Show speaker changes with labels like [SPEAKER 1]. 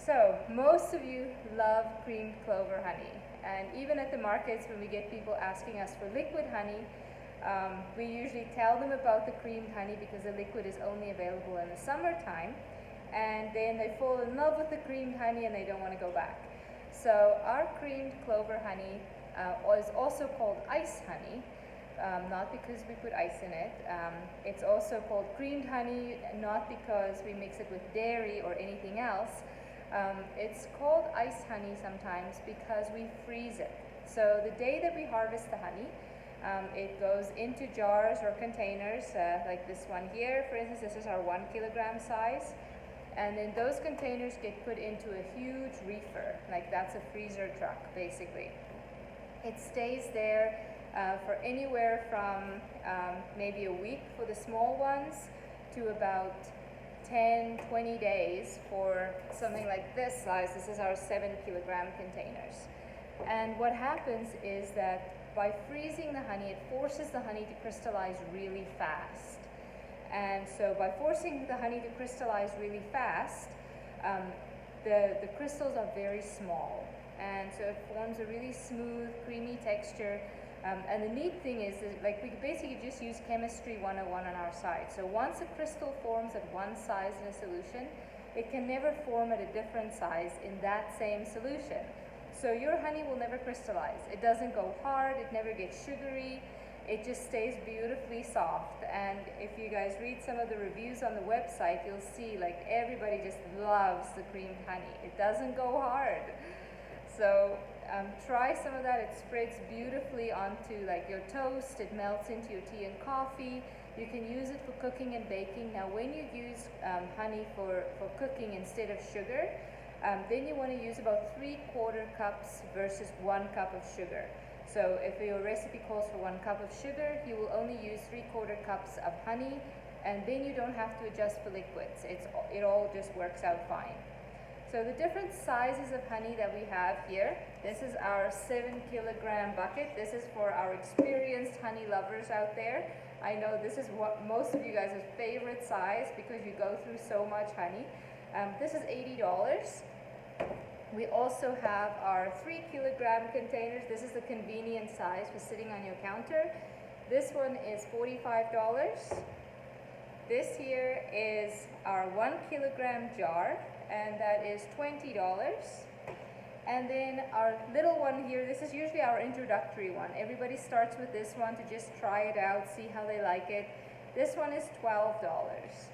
[SPEAKER 1] So most of you love creamed clover honey, and even at the markets when we get people asking us for liquid honey, we usually tell them about the creamed honey because the liquid is only available in the summertime, and then they fall in love with the creamed honey and they don't want to go back. So our creamed clover honey is also called ice honey, not because we put ice in it. It's also called creamed honey, not because we mix it with dairy or anything else. It's called ice honey sometimes because we freeze it. So the day that we harvest the honey, it goes into jars or containers, like this one here. For instance, this is our 1 kilogram size. And then those containers get put into a huge reefer, like that's a freezer truck, basically. It stays there for anywhere from maybe a week for the small ones to about 10, 20 days for something like this size. This is our 7 kilogram containers. And what happens is that by freezing the honey, it forces the honey to crystallize really fast. And so by forcing the honey to crystallize really fast, the crystals are very small. And so it forms a really smooth, creamy texture. And the neat thing is that, like, we basically just use chemistry 101 on our side. So once a crystal forms at one size in a solution, it can never form at a different size in that same solution. So your honey will never crystallize. It doesn't go hard, it never gets sugary, it just stays beautifully soft. And if you guys read some of the reviews on the website, you'll see like everybody just loves the creamed honey. It doesn't go hard. So try some of that. It spreads beautifully onto like your toast. It melts into your tea and coffee. You can use it for cooking and baking. Now when you use honey for cooking instead of sugar, then you want to use about 3/4 cups versus 1 cup of sugar. So if your recipe calls for 1 cup of sugar, you will only use 3/4 cups of honey, and then you don't have to adjust for liquids. It all just works out fine. So the different sizes of honey that we have here, this is our 7 kilogram bucket. This is for our experienced honey lovers out there. I know this is what most of you guys' favorite size because you go through so much honey. This is $80. We also have our 3 kilogram containers. This is the convenient size for sitting on your counter. This one is $45. This here is our 1 kilogram jar, and that is $20. And then our little one here, this is usually our introductory one. Everybody starts with this one to just try it out, see how they like it. This one is $12.